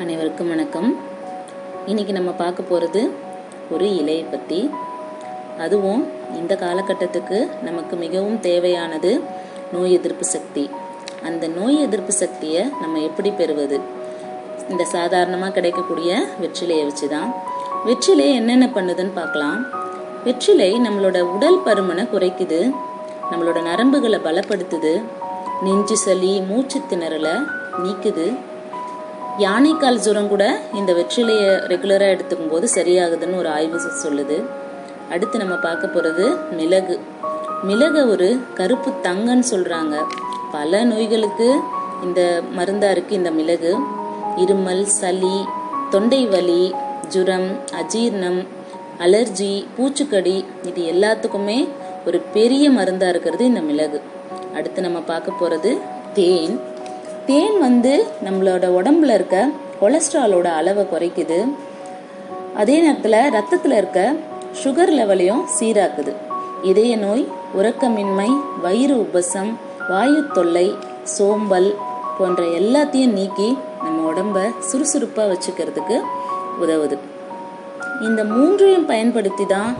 அனைவருக்கும் வணக்கம். இன்னைக்கு நம்ம பார்க்க போகிறது ஒரு இலையை பற்றி. அதுவும் இந்த காலகட்டத்துக்கு நமக்கு மிகவும் தேவையானது நோய் எதிர்ப்பு சக்தி. அந்த நோய் எதிர்ப்பு சக்தியை நம்ம எப்படி பெறுவது? இந்த சாதாரணமாக கிடைக்கக்கூடிய வெற்றிலையை வச்சு தான். வெற்றிலை என்னென்ன பண்ணுதுன்னு பார்க்கலாம். வெற்றிலை நம்மளோட உடல் பருமனை குறைக்குது, நம்மளோட நரம்புகளை பலப்படுத்துது, நெஞ்சு சளி மூச்சு திணறலை நீக்குது. யானைக்கால் ஜுரம் கூட இந்த வெற்றிலையை ரெகுலராக எடுத்துக்கும் போது சரியாகுதுன்னு ஒரு ஆய்வு சொல்லுது. அடுத்து நம்ம பார்க்க போகிறது மிளகு. மிளகை ஒரு கருப்பு தங்கன்னு சொல்கிறாங்க. பல நோய்களுக்கு இந்த மருந்தாக இருக்குது இந்த மிளகு. இருமல், சளி, தொண்டை வலி, ஜுரம், அஜீர்ணம், அலர்ஜி, பூச்சிக்கடி, இது எல்லாத்துக்குமே ஒரு பெரிய மருந்தாக இருக்கிறது இந்த மிளகு. அடுத்து நம்ம பார்க்க போகிறது தேன். தேன் நம்மளோட உடம்புல இருக்க கொலஸ்ட்ராலோட அளவை குறைக்குது. அதே நேரத்தில் ரத்தத்தில் இருக்க சுகர் லெவலையும் சீராக்குது. இதய நோய், உறக்கமின்மை, வயிறு உபசம், வாயு தொல்லை, சோம்பல் போன்ற எல்லாத்தையும் நீக்கி நம்ம உடம்ப சுறுசுறுப்பாக வச்சுக்கிறதுக்கு உதவுது. இந்த மூன்றையும் பயன்படுத்தி தான்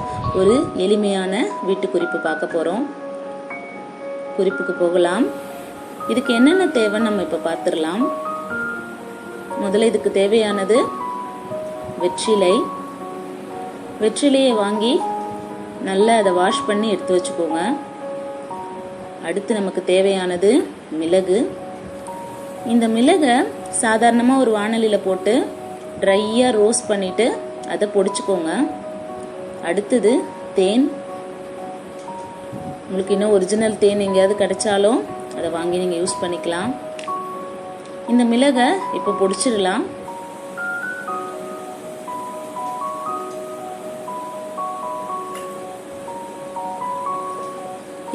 ஒரு எளிமையான வீட்டு குறிப்பு பார்க்க போகிறோம். குறிப்புக்கு போகலாம். இதுக்கு என்னென்ன தேவைன்னு நம்ம இப்போ பார்த்துடலாம். முதல்ல இதுக்கு தேவையானது வெற்றிலை. வெற்றிலையை வாங்கி நல்லா அதை வாஷ் பண்ணி எடுத்து வச்சுக்கோங்க. அடுத்து நமக்கு தேவையானது மிளகு. இந்த மிளகை சாதாரணமாக ஒரு வாணலியில் போட்டு ட்ரையாக ரோஸ்ட் பண்ணிவிட்டு அதை பொடிச்சுக்கோங்க. அடுத்தது தேன். உங்களுக்கு இன்னும் ஒரிஜினல் தேன் எங்கேயாவது கிடைச்சாலும் அதை வாங்கி நீங்கள் யூஸ் பண்ணிக்கலாம். இந்த மிளகை இப்போ பொடிச்சிடலாம்.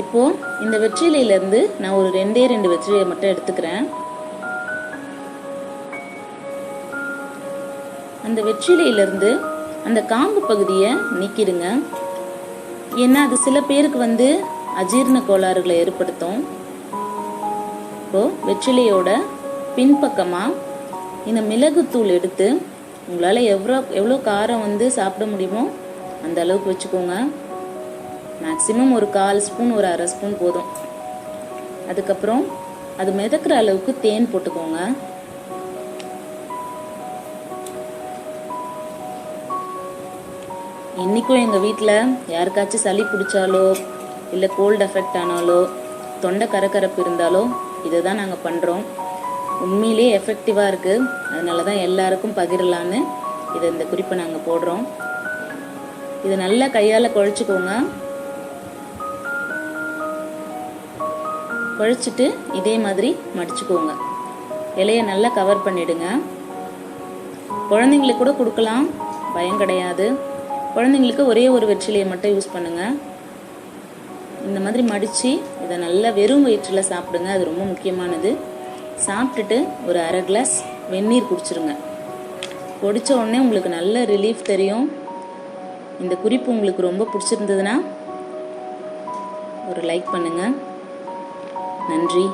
இப்போ இந்த வெற்றிலையிலேருந்து நான் ஒரு ரெண்டு வெற்றிலையை மட்டும் எடுத்துக்கிறேன். அந்த வெற்றிலையிலேருந்து அந்த காம்பு பகுதியை நீக்கிடுங்க. ஏன்னா அது சில பேருக்கு அஜீரண கோளாறுகளை ஏற்படுத்தும். இப்போ வெற்றிலையோட பின்பக்கமாக இந்த மிளகுத்தூள் எடுத்து உங்களால் எவ்வளோ காரம் சாப்பிட முடியுமோ அந்த அளவுக்கு வச்சுக்கோங்க. மேக்சிமம் ஒரு 1/4 ஸ்பூன் ஒரு 1/2 ஸ்பூன் போதும். அதுக்கப்புறம் அது மிதக்கிற அளவுக்கு தேன் போட்டுக்கோங்க. இன்றைக்கும் எங்கள் வீட்டில் யாருக்காச்சும் சளி பிடிச்சாலோ இல்லை கோல்டு எஃபெக்ட் ஆனாலோ தொண்டை கரகரப்பு இருந்தாலோ இதை தான் நாங்கள் பண்ணுறோம். உண்மையிலே எஃபெக்டிவாக இருக்குது. அதனால தான் எல்லாருக்கும் பகிரலான்னு இந்த குறிப்பை நாங்கள் போடுறோம். இது நல்லா கையால் குழச்சிக்கோங்க. குழச்சிட்டு இதே மாதிரி மடிச்சுக்கோங்க. இலையை நல்லா கவர் பண்ணிவிடுங்க. குழந்தைங்களுக்கு கூட கொடுக்கலாம், பயம் கிடையாது. குழந்தைங்களுக்கு ஒரே ஒரு வெற்றிலையை மட்டும் யூஸ் பண்ணுங்கள். இந்த மாதிரி மடித்து இதை நல்லா வெறும் வயிற்றில் சாப்பிடுங்க. அது ரொம்ப முக்கியமானது. சாப்பிட்டுட்டு ஒரு 1/2 கிளாஸ் வெந்நீர் குடிச்சிருங்க. குடித்த உடனே உங்களுக்கு நல்ல ரிலீஃப் தெரியும். இந்த குறிப்பு உங்களுக்கு ரொம்ப பிடிச்சிருந்ததுன்னா ஒரு லைக் பண்ணுங்கள். நன்றி.